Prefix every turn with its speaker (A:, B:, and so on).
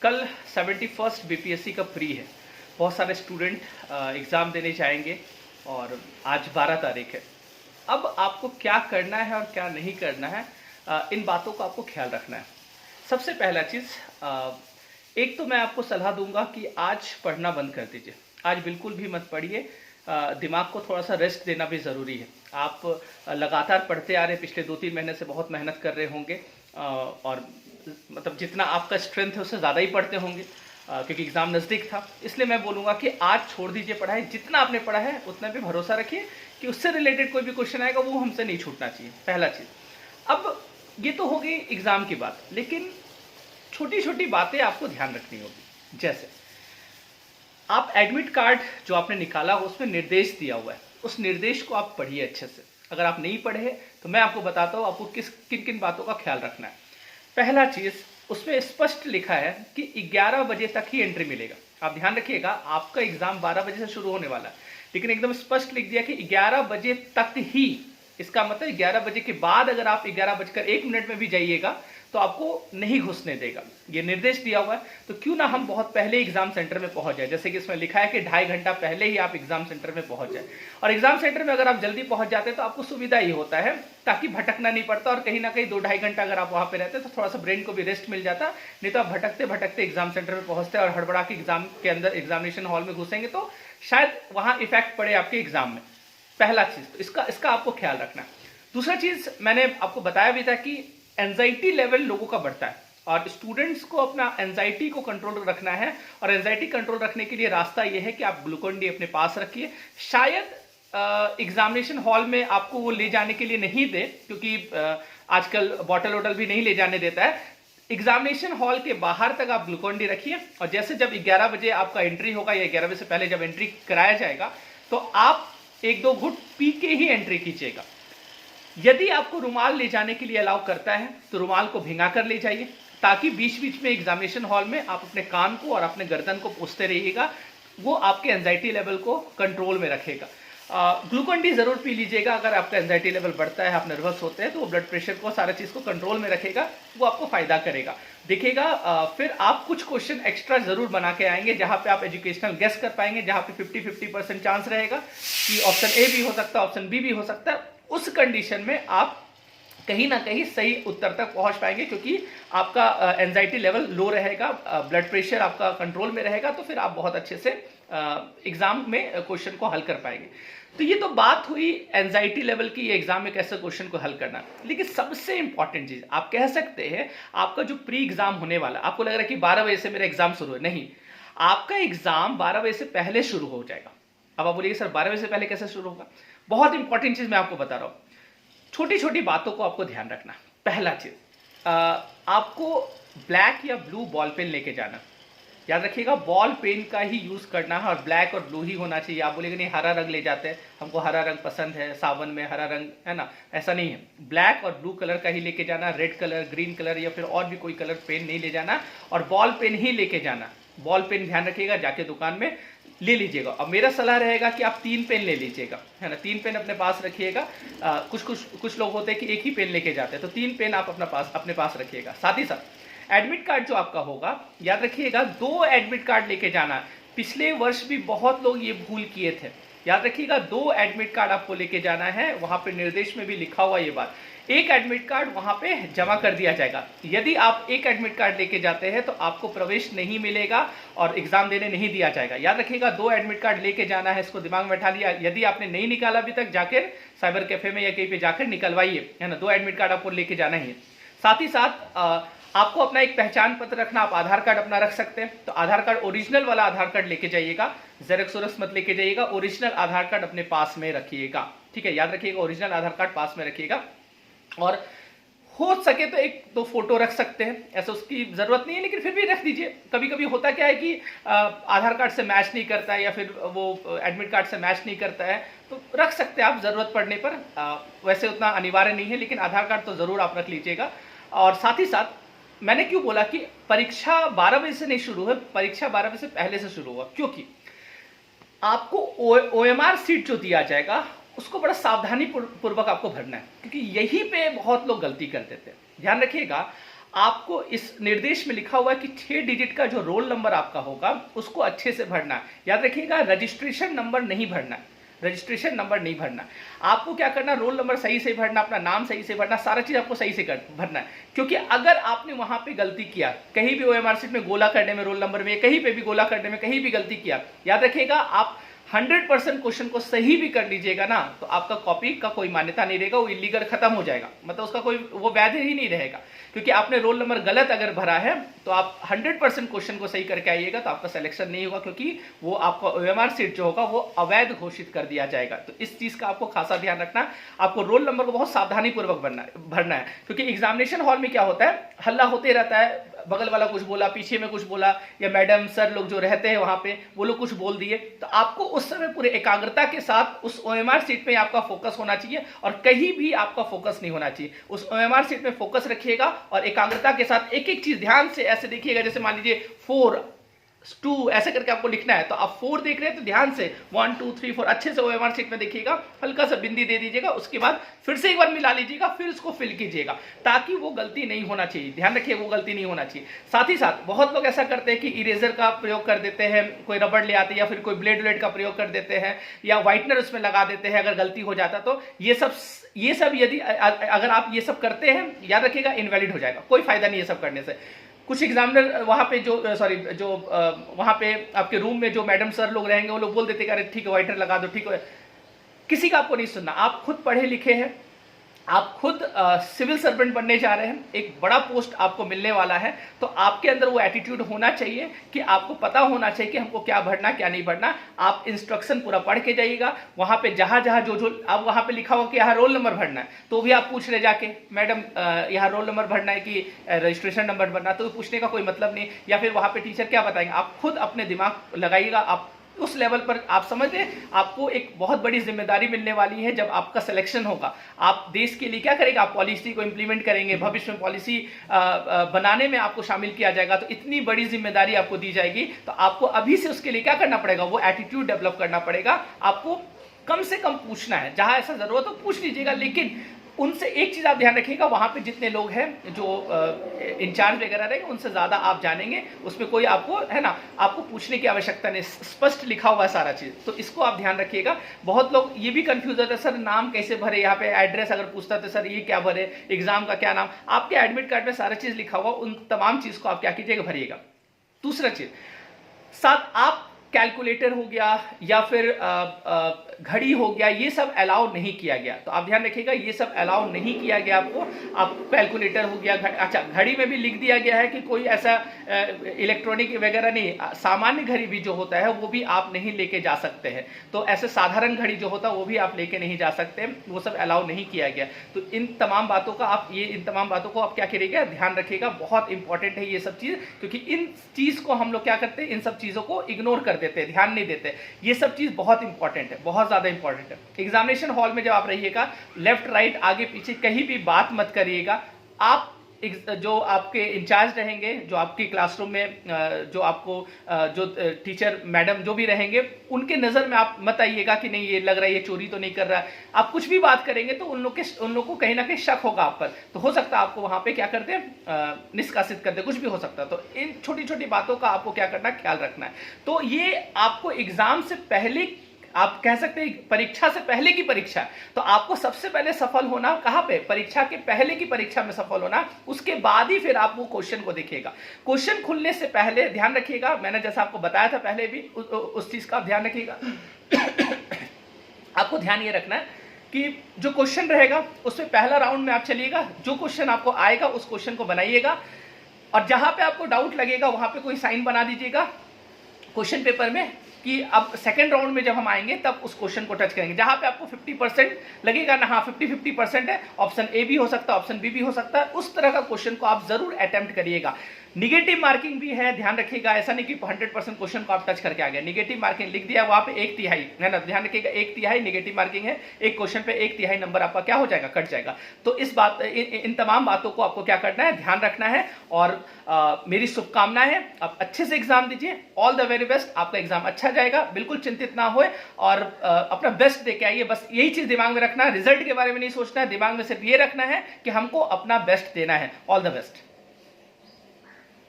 A: कल 71st BPSC का pre है। बहुत सारे स्टूडेंट एग्ज़ाम देने जाएंगे और आज 12 तारीख है। अब आपको क्या करना है और क्या नहीं करना है, इन बातों का आपको ख्याल रखना है। सबसे पहला चीज़, एक तो मैं आपको सलाह दूंगा कि आज पढ़ना बंद कर दीजिए। आज बिल्कुल भी मत पढ़िए। दिमाग को थोड़ा सा रेस्ट देना भी ज़रूरी है। आप लगातार पढ़ते आ रहे, पिछले 2-3 महीने से बहुत मेहनत कर रहे होंगे और मतलब जितना आपका स्ट्रेंथ है उससे ज़्यादा ही पढ़ते होंगे क्योंकि एग्ज़ाम नज़दीक था। इसलिए मैं बोलूँगा कि आज छोड़ दीजिए पढ़ाई। जितना आपने पढ़ा है उतना भी भरोसा रखिए कि उससे रिलेटेड कोई भी क्वेश्चन आएगा वो हमसे नहीं छूटना चाहिए। पहला चीज़। अब ये तो हो गई एग्ज़ाम की बात, लेकिन छोटी छोटी बातें आपको ध्यान रखनी होगी। जैसे आप एडमिट कार्ड जो आपने निकाला उसमें निर्देश दिया हुआ है, उस निर्देश को आप पढ़िए अच्छे से। अगर आप नहीं पढ़े तो मैं आपको बताता हूँ आपको किन किन बातों का ख्याल रखना है। पहला चीज़, उसमें स्पष्ट लिखा है कि 11 बजे तक ही एंट्री मिलेगा। आप ध्यान रखिएगा, आपका एग्जाम 12 बजे से शुरू होने वाला है, लेकिन एकदम स्पष्ट लिख दिया कि 11 बजे तक ही। इसका मतलब 11 बजे के बाद अगर आप 11:01 में भी जाइएगा तो आपको नहीं घुसने देगा। ये निर्देश दिया हुआ है। तो क्यों ना हम बहुत पहले एग्जाम सेंटर में पहुंच जाए। जैसे कि इसमें लिखा है कि 2.5 घंटा पहले ही आप एग्जाम सेंटर में पहुंच जाए। और एग्जाम सेंटर में अगर आप जल्दी पहुंच जाते हैं तो आपको सुविधा ही होता है, ताकि भटकना नहीं पड़ता। और कहीं ना कहीं 2-2.5 घंटा अगर आप वहां पे रहते तो थोड़ा सा ब्रेन को भी रेस्ट मिल जाता। नहीं तो आप भटकते भटकते एग्जाम सेंटर में पहुंचते और हड़बड़ा के एग्जाम के अंदर एग्जामिनेशन हॉल में घुसेंगे तो शायद वहां इफेक्ट पड़े आपके एग्जाम में। पहला चीज तो इसका आपको ख्याल रखना है। दूसरा चीज, मैंने आपको बताया भी था कि एंजाइटी लेवल लोगों का बढ़ता है और स्टूडेंट्स को अपना एंजाइटी को कंट्रोल रखना है। और एंजाइटी कंट्रोल रखने के लिए रास्ता यह है कि आप ग्लूकोन डी अपने पास रखिए। शायद एग्जामिनेशन हॉल में आपको वो ले जाने के लिए नहीं दे, क्योंकि आजकल बॉटल वॉटल भी नहीं ले जाने देता है। एग्जामिनेशन हॉल के बाहर तक आप ग्लूकोन डी रखिए और जैसे जब 11 बजे आपका एंट्री होगा या 11 बजे से पहले जब एंट्री कराया जाएगा तो आप 1-2 घुट पी के ही एंट्री कीजिएगा। यदि आपको रुमाल ले जाने के लिए अलाउ करता है तो रुमाल को भिंगा कर ले जाइए, ताकि बीच बीच में एग्जामिनेशन हॉल में आप अपने कान को और अपने गर्दन को पोंछते रहिएगा। वो आपके एंजाइटी लेवल को कंट्रोल में रखेगा। ग्लूकोन डी जरूर पी लीजिएगा। अगर आपका एंजाइटी लेवल बढ़ता है, आप नर्वस होते हैं, तो वो ब्लड प्रेशर को, सारा चीज को कंट्रोल में रखेगा। वो आपको फायदा करेगा। देखिएगा, फिर आप कुछ क्वेश्चन एक्स्ट्रा जरूर बना के आएंगे जहां पे आप एजुकेशनल गेस कर पाएंगे, जहां पे 50-50% चांस रहेगा कि ऑप्शन ए भी हो सकता है, ऑप्शन बी भी हो सकता है। उस कंडीशन में आप कहीं ना कहीं सही उत्तर तक पहुंच पाएंगे, क्योंकि आपका एंजाइटी लेवल लो रहेगा, ब्लड प्रेशर आपका कंट्रोल में रहेगा। तो फिर आप बहुत अच्छे से एग्जाम में क्वेश्चन को हल कर पाएंगे। तो ये तो बात हुई एंजाइटी लेवल की, एग्जाम में कैसे क्वेश्चन को हल करना। लेकिन सबसे इंपॉर्टेंट चीज, आप कह सकते हैं आपका जो प्री एग्जाम होने वाला, आपको लग रहा है कि 12 बजे से मेरा एग्जाम शुरू है। नहीं, आपका एग्जाम 12 बजे से पहले शुरू हो जाएगा। अब आप बोलिए सर 12 बजे से पहले कैसे शुरू होगा? बहुत इंपॉर्टेंट चीज मैं आपको बता रहा हूं। छोटी छोटी बातों को आपको ध्यान रखना। पहला चीज, आपको ब्लैक या ब्लू बॉल पेन लेके जाना। याद रखिएगा, बॉल पेन का ही यूज करना है और ब्लैक और ब्लू ही होना चाहिए। आप बोलेंगे नहीं हरा रंग ले जाते हैं, हमको हरा रंग पसंद है, सावन में हरा रंग है ना, ऐसा नहीं है। ब्लैक और ब्लू कलर का ही लेके जाना। रेड कलर, ग्रीन कलर या फिर और भी कोई कलर पेन नहीं ले जाना। और बॉल पेन ही लेके जाना। बॉल पेन ध्यान रखिएगा, जाके दुकान में ले लीजिएगा। अब मेरा सलाह रहेगा कि आप 3 पेन ले लीजिएगा, है ना। 3 पेन अपने पास रखिएगा। कुछ लोग होते हैं कि एक ही पेन लेके जाते हैं, तो 3 पेन आप अपने पास रखिएगा। साथ ही साथ एडमिट कार्ड जो आपका होगा, याद रखिएगा 2 एडमिट कार्ड लेके जाना। पिछले वर्ष भी बहुत लोग ये भूल किए थे। याद रखिएगा 2 एडमिट कार्ड आपको लेके जाना है। वहां पे निर्देश में भी लिखा हुआ ये बात। एक एडमिट कार्ड वहां पे जमा कर दिया जाएगा। यदि आप एक एडमिट कार्ड लेके जाते हैं तो आपको प्रवेश नहीं मिलेगा और एग्जाम देने नहीं दिया जाएगा। याद रखिएगा 2 एडमिट कार्ड लेके जाना है, इसको दिमाग में बैठा लिया। यदि आपने नहीं निकाला अभी तक, जाकर साइबर कैफे में या कहीं पे जाकर निकलवाइए, है ना। 2 एडमिट कार्ड आपको लेके जाना ही है। साथ ही साथ आपको अपना एक पहचान पत्र रखना। आप आधार कार्ड अपना रख सकते हैं, तो आधार कार्ड ओरिजिनल वाला आधार कार्ड लेके जाइएगा। जेरॉक्स मत लेके जाइएगा। ओरिजिनल आधार कार्ड अपने पास में रखिएगा, ठीक है। याद रखिएगा ओरिजिनल आधार कार्ड पास में रखिएगा। और हो सके तो 1-2 फोटो रख सकते हैं, ऐसा उसकी जरूरत नहीं है, लेकिन फिर भी रख दीजिए। कभी कभी होता क्या है कि आधार कार्ड से मैच नहीं करता है या फिर वो एडमिट कार्ड से मैच नहीं करता है, तो रख सकते हैं आप जरूरत पड़ने पर। वैसे उतना अनिवार्य नहीं है, लेकिन आधार कार्ड तो जरूर आप रख लीजिएगा। और साथ ही साथ मैंने क्यों बोला कि परीक्षा 12 बजे से नहीं शुरू है, परीक्षा 12 बजे से पहले से शुरू हुआ, क्योंकि आपको OMR सीट जो दिया जाएगा उसको बड़ा सावधानी पूर्वक आपको भरना है, क्योंकि यहीं पे बहुत लोग गलती कर देते हैं। ध्यान रखिएगा, आपको इस निर्देश में लिखा हुआ है कि 6 डिजिट का जो रोल नंबर आपका होगा उसको अच्छे से भरना है। याद रखिएगा, रजिस्ट्रेशन नंबर नहीं भरना है, रजिस्ट्रेशन नंबर नहीं भरना। आपको क्या करना, रोल नंबर सही से भरना, अपना नाम सही से भरना, सारा चीज आपको सही से भरना है। क्योंकि अगर आपने वहां पे गलती किया, कहीं भी ओएमआर शीट में गोला करने में, रोल नंबर में, कहीं पे भी गोला करने में कहीं भी गलती किया, याद रखिएगा आप 100% क्वेश्चन को सही भी कर लीजिएगा ना, तो आपका कॉपी का कोई मान्यता नहीं रहेगा, वो इलीगल खत्म हो जाएगा, मतलब उसका कोई वो वैध ही नहीं रहेगा। क्योंकि आपने रोल नंबर गलत अगर भरा है तो आप 100% क्वेश्चन को सही करके आइएगा तो आपका सिलेक्शन नहीं होगा, क्योंकि वो आपका ओएमआर शीट जो होगा वो अवैध घोषित कर दिया जाएगा। तो इस चीज का आपको खासा ध्यान रखना है। आपको रोल नंबर को बहुत सावधानी पूर्वक भरना है, क्योंकि एग्जामिनेशन हॉल में क्या होता है, हल्ला होते रहता है, बगल वाला कुछ बोला, पीछे में कुछ बोला, या मैडम सर लोग जो रहते हैं वहां पे वो लोग कुछ बोल दिए, तो आपको उस समय पूरे एकाग्रता के साथ उस ओएमआर शीट पे आपका फोकस होना चाहिए और कहीं भी आपका फोकस नहीं होना चाहिए। उस ओएमआर शीट में फोकस रखिएगा और एकाग्रता के साथ एक एक चीज ध्यान से ऐसे देखिएगा। जैसे मान लीजिए 4 2 ऐसे करके आपको लिखना है, तो आप 4 देख रहे हैं तो ध्यान से 1 2 3 4 अच्छे से ओएमआर शीट में देखिएगा, हल्का सा बिंदी दे दीजिएगा, उसके बाद फिर से एक बार मिला लीजिएगा, फिर उसको फिल कीजिएगा, ताकि वो गलती नहीं होना चाहिए। ध्यान रखिए वो गलती नहीं होना चाहिए। साथ ही साथ बहुत लोग ऐसा करते हैं कि इरेजर का प्रयोग कर देते हैं, कोई रबड़ ले आते हैं, या फिर कोई ब्लेड का प्रयोग कर देते हैं, या व्हाइटनर उसमें लगा देते हैं अगर गलती हो जाता। तो ये सब यदि अगर आप ये सब करते हैं, याद रखिएगा इनवैलिड हो जाएगा, कोई फायदा नहीं है सब करने से। कुछ एग्जामिनर वहां पे वहां पे आपके रूम में जो मैडम सर लोग रहेंगे वो लोग बोल देते अरे ठीक है व्हाइटनर लगा दो, ठीक है। किसी का आपको नहीं सुनना, आप खुद पढ़े लिखे हैं, आप खुद सिविल सर्वेंट बनने जा रहे हैं, एक बड़ा पोस्ट आपको मिलने वाला है, तो आपके अंदर वो एटीट्यूड होना चाहिए कि आपको पता होना चाहिए कि हमको क्या भरना क्या नहीं भरना। आप इंस्ट्रक्शन पूरा पढ़ के जाइएगा, वहां पे जहां जहां जो अब वहां पे लिखा हुआ कि यहाँ रोल नंबर भरना है, तो भी आप पूछ रहे जाके मैडम यहाँ रोल नंबर भरना है कि रजिस्ट्रेशन नंबर भरना, तो पूछने का कोई मतलब नहीं। या फिर वहां पे टीचर क्या बताएंगे, आप खुद अपने दिमाग लगाइएगा। आप उस लेवल पर आप समझते हैं आपको एक बहुत बड़ी जिम्मेदारी मिलने वाली है जब आपका सिलेक्शन होगा। आप देश के लिए क्या करेंगे, आप पॉलिसी को इंप्लीमेंट करेंगे, भविष्य में पॉलिसी बनाने में आपको शामिल किया जाएगा, तो इतनी बड़ी जिम्मेदारी आपको दी जाएगी, तो आपको अभी से उसके लिए क्या करना पड़ेगा, वो एटीट्यूड डेवलप करना पड़ेगा। आपको कम से कम पूछना है, जहां ऐसा जरूरत हो पूछ लीजिएगा, लेकिन उनसे एक चीज आप ध्यान रखिएगा, वहां पे जितने लोग हैं जो इंचार्ज वगैरह रहेंगे उनसे ज्यादा आप जानेंगे, उसमें कोई आपको है ना, आपको पूछने की आवश्यकता नहीं, स्पष्ट लिखा हुआ है सारा चीज, तो इसको आप ध्यान रखिएगा। बहुत लोग ये भी कंफ्यूज होते हैं, सर नाम कैसे भरे, यहाँ पे एड्रेस अगर पूछता तो सर ये क्या भरे, एग्जाम का क्या नाम, आपके एडमिट कार्ड में सारा चीज लिखा हुआ, उन तमाम चीज को आप क्या कीजिएगा, भरिएगा। दूसरा चीज साथ आप कैलकुलेटर हो गया या फिर घड़ी हो गया, ये सब अलाउ नहीं किया गया, तो आप ध्यान रखिएगा ये सब अलाउ नहीं किया गया आपको। आप कैलकुलेटर हो गया, अच्छा घड़ी में भी लिख दिया गया है कि कोई ऐसा इलेक्ट्रॉनिक वगैरह नहीं, सामान्य घड़ी भी जो होता है वो भी आप नहीं लेके जा सकते हैं। तो ऐसे साधारण घड़ी जो होता है वो भी आप लेके नहीं जा सकते, वो सब अलाउ नहीं किया गया। तो इन तमाम बातों का इन तमाम बातों को आप क्या करिएगा, ध्यान रखिएगा, बहुत इंपॉर्टेंट है ये सब चीज, क्योंकि इन चीज को हम लोग क्या करते हैं, इन सब चीजों को इग्नोर कर देते हैं, ध्यान नहीं देते। ये सब चीज बहुत इंपॉर्टेंट है, बहुत ज्यादा इंपॉर्टेंट है। एग्जामिनेशन हॉल में जब आप रहिएगा, लेफ्ट राइट आगे पीछे कहीं भी बात मत करिएगा। आप जो आपके इंचार्ज रहेंगे, जो आपकी क्लासरूम में जो आपको जो टीचर मैडम जो भी रहेंगे, उनके नजर में आप मत आइएगा कि नहीं ये लग रहा है ये चोरी तो नहीं कर रहा है। आप कुछ भी बात करेंगे तो उन लोग को कहीं ना कहीं शक होगा आप पर, तो हो सकता है आपको वहां पे क्या करते हैं, निष्कासित कर दे, कुछ भी हो सकता है। तो इन छोटी छोटी बातों का आपको क्या करना है, ख्याल रखना है। तो ये आपको एग्जाम से पहले, आप कह सकते हैं परीक्षा से पहले की परीक्षा, तो आपको सबसे पहले सफल होना कहां पे, परीक्षा के पहले की परीक्षा में सफल होना, उसके बाद ही फिर आप वो क्वेश्चन को देखिएगा। क्वेश्चन खुलने से पहले ध्यान रखिएगा, मैंने जैसा आपको बताया था पहले भी, उस चीज का ध्यान रखिएगा। आपको ध्यान ये रखना है कि जो क्वेश्चन रहेगा उसमें पहला राउंड में आप चलिएगा, जो क्वेश्चन आपको आएगा उस क्वेश्चन को बनाइएगा, और जहां पे आपको डाउट लगेगा वहां पे कोई साइन बना दीजिएगा क्वेश्चन पेपर में कि अब सेकंड राउंड में जब हम आएंगे तब उस क्वेश्चन को टच करेंगे। जहां पे आपको 50% लगेगा ना, हाँ 50-50% है, ऑप्शन ए भी हो सकता है, ऑप्शन बी भी हो सकता है, उस तरह का क्वेश्चन को आप जरूर अटेम्प्ट करिएगा। निगेटिव मार्किंग भी है, ध्यान रखिएगा, ऐसा नहीं कि 100% क्वेश्चन को आप टच करके आ गए। निगेटिव मार्किंग लिख दिया वहां पे 1/3 है ना, ध्यान रखिएगा 1/3 निगेटिव मार्किंग है, एक क्वेश्चन पे 1/3 नंबर आपका क्या हो जाएगा, कट जाएगा। तो इस बात इन तमाम बातों को आपको क्या करना है, ध्यान रखना है। और मेरी शुभकामनाएं हैं, आप अच्छे से एग्जाम दीजिए, ऑल द वेरी बेस्ट, आपका एग्जाम अच्छा जाएगा, बिल्कुल चिंतित ना होए और अपना बेस्ट देके आइए। बस यही चीज दिमाग में रखना है, रिजल्ट के बारे में नहीं सोचना है, दिमाग में सिर्फ ये रखना है कि हमको अपना बेस्ट देना है। All the best.